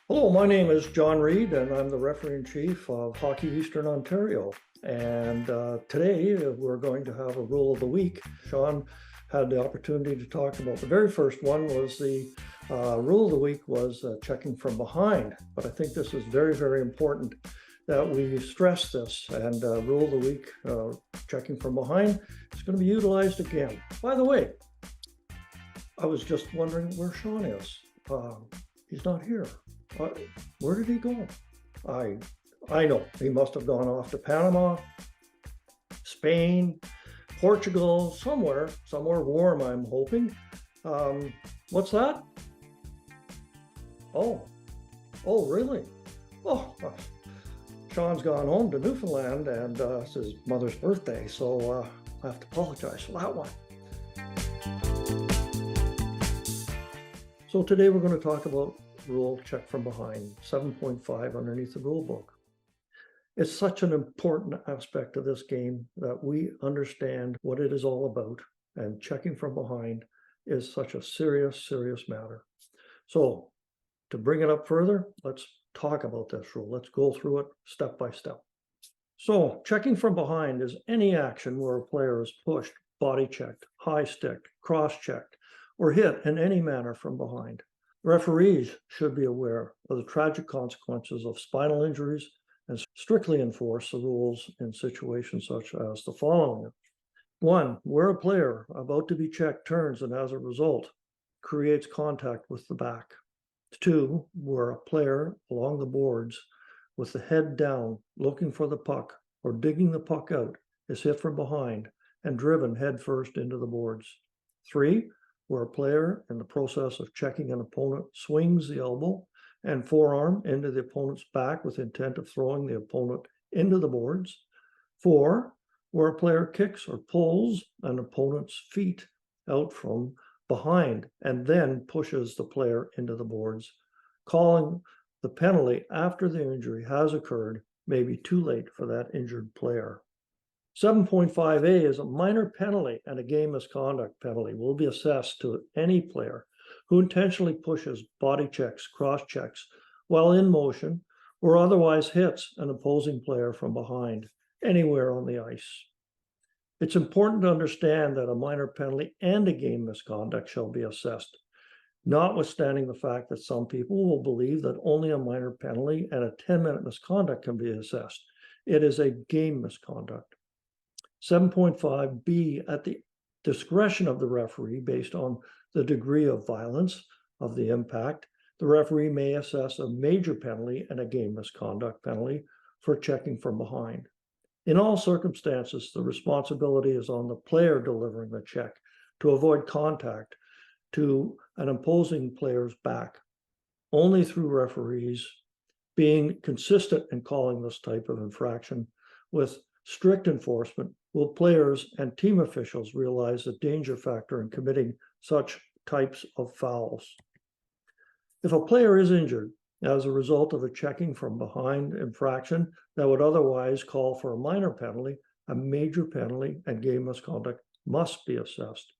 Hello, my name is John Reid, and I'm the referee-in-chief of Hockey Eastern Ontario. And today we're going to have a rule of the week. Sean had the opportunity to talk about the very first one was the rule of the week was checking from behind. But I think this is very, very important that we stress this. And rule of the week, checking from behind, is going to be utilized again. By the way, I was just wondering where Sean is. He's not here. Where did he go? I know he must have gone off to Panama, Spain, Portugal, somewhere warm, I'm hoping. What's that? Oh, really? Oh, Sean's gone home to Newfoundland, and it's his mother's birthday, so I have to apologize for that one. So today we're going to talk about rule check from behind, 7.5 underneath the rule book. It's such an important aspect of this game that we understand what it is all about, and checking from behind is such a serious matter. So to bring it up further, let's talk about this rule. Let's go through it step by step. So checking from behind is any action where a player is pushed, body checked, high sticked, cross checked, or hit in any manner from behind. Referees should be aware of the tragic consequences of spinal injuries and strictly enforce the rules in situations such as the following. 1, where a player about to be checked turns and as a result creates contact with the back. 2, where a player along the boards with the head down looking for the puck or digging the puck out is hit from behind and driven headfirst into the boards. 3, where a player in the process of checking an opponent swings the elbow and forearm into the opponent's back with intent of throwing the opponent into the boards. 4, where a player kicks or pulls an opponent's feet out from behind and then pushes the player into the boards. Calling the penalty after the injury has occurred may be too late for that injured player. 7.5a is a minor penalty, and a game misconduct penalty will be assessed to any player who intentionally pushes, body checks, cross checks while in motion, or otherwise hits an opposing player from behind anywhere on the ice. It's important to understand that a minor penalty and a game misconduct shall be assessed, notwithstanding the fact that some people will believe that only a minor penalty and a 10-minute misconduct can be assessed. It is a game misconduct. 7.5b, at the discretion of the referee based on the degree of violence of the impact, the referee may assess a major penalty and a game misconduct penalty for checking from behind. In all circumstances, the responsibility is on the player delivering the check to avoid contact to an opposing player's back. Only through referees being consistent in calling this type of infraction with strict enforcement will players and team officials realize the danger factor in committing such types of fouls. If a player is injured as a result of a checking from behind infraction that would otherwise call for a minor penalty, a major penalty and game misconduct must be assessed.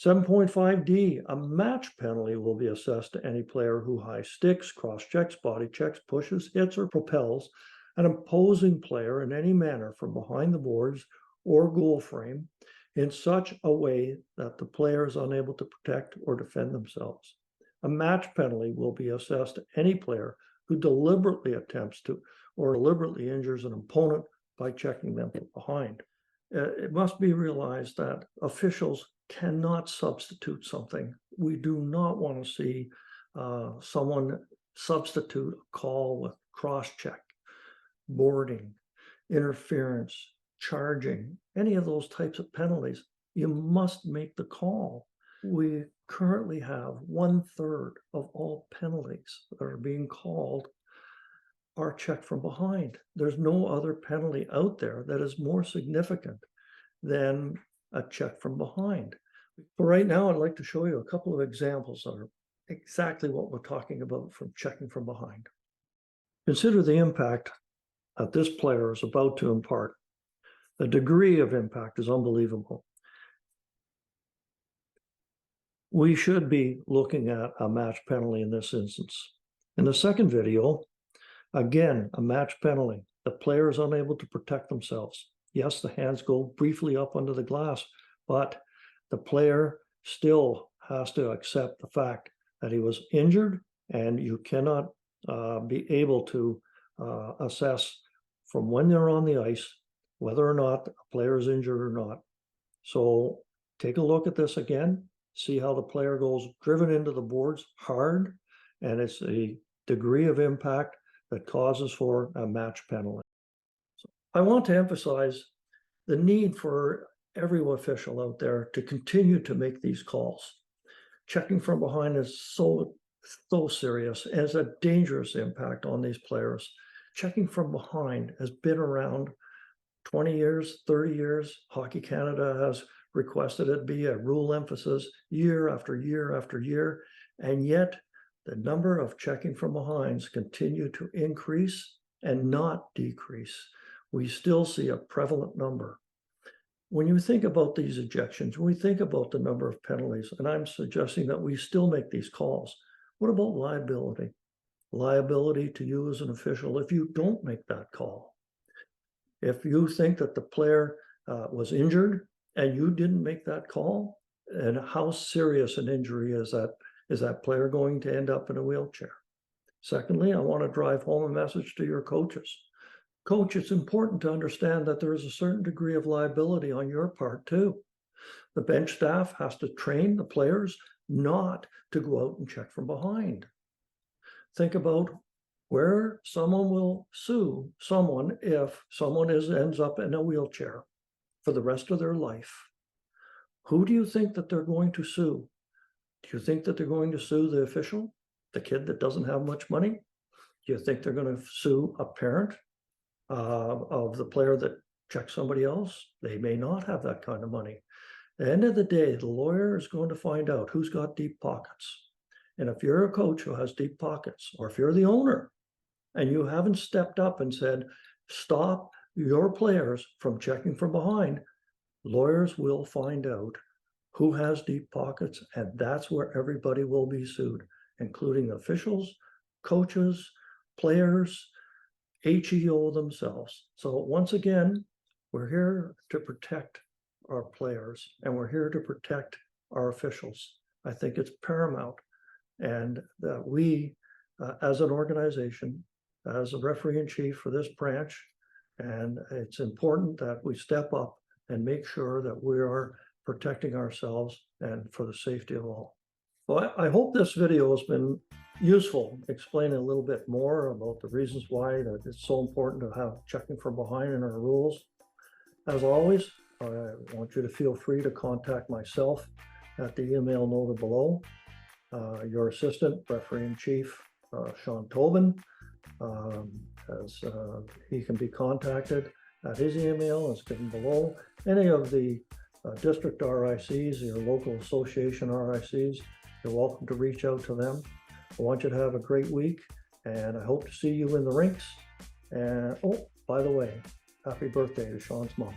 7.5d, a match penalty will be assessed to any player who high sticks, cross checks, body checks, pushes, hits, or propels an opposing player in any manner from behind the boards or goal frame in such a way that the player is unable to protect or defend themselves. A match penalty will be assessed to any player who deliberately attempts to or deliberately injures an opponent by checking them from behind. It must be realized that officials cannot substitute something. We do not want to see someone substitute a call with cross-check, boarding, interference, charging, any of those types of penalties. You must make the call. We currently have 1/3 of all penalties that are being called are checked from behind. There's no other penalty out there that is more significant than a check from behind. But right now, I'd like to show you a couple of examples that are exactly what we're talking about from checking from behind. Consider the impact that this player is about to impart. The degree of impact is unbelievable. We should be looking at a match penalty in this instance. In the second video, again, a match penalty. The player is unable to protect themselves. Yes, the hands go briefly up under the glass, but the player still has to accept the fact that he was injured, and you cannot be able to assess from when they're on the ice whether or not a player is injured or not. So take a look at this again, see how the player goes driven into the boards hard, and it's a degree of impact that causes for a match penalty. So I want to emphasize the need for every official out there to continue to make these calls. Checking from behind is so serious, and has a dangerous impact on these players. Checking from behind has been around 20 years, 30 years. Hockey Canada has requested it be a rule emphasis year after year after year, and yet the number of checking from behinds continue to increase and not decrease. We still see a prevalent number. When you think about these ejections, when we think about the number of penalties, and I'm suggesting that we still make these calls, what about liability? Liability to you as an official if you don't make that call. If you think that the player was injured and you didn't make that call, and how serious an injury is that player going to end up in a wheelchair? Secondly, I want to drive home a message to your coaches. Coach, it's important to understand that there is a certain degree of liability on your part too. The bench staff has to train the players not to go out and check from behind. Think about where someone will sue someone if someone ends up in a wheelchair for the rest of their life. Who do you think that they're going to sue? Do you think that they're going to sue the official, the kid that doesn't have much money? Do you think they're going to sue a parent of the player that checked somebody else? They may not have that kind of money. At the end of the day, the lawyer is going to find out who's got deep pockets. And if you're a coach who has deep pockets, or if you're the owner and you haven't stepped up and said, stop your players from checking from behind, lawyers will find out who has deep pockets, and that's where everybody will be sued, including officials, coaches, players, HEO themselves. So once again, we're here to protect our players, and we're here to protect our officials. I think it's paramount, and that we, as an organization, as a referee in chief for this branch, and it's important that we step up and make sure that we are protecting ourselves and for the safety of all. Well, I hope this video has been useful, explaining a little bit more about the reasons why that it's so important to have checking from behind in our rules. As always, I want you to feel free to contact myself at the email noted below. Your assistant, referee in chief, Sean Tobin, he can be contacted at his email as given below. Any of the district RICs, your local association RICs, you're welcome to reach out to them. I want you to have a great week, and I hope to see you in the rinks. And oh, by the way, happy birthday to Sean's mom.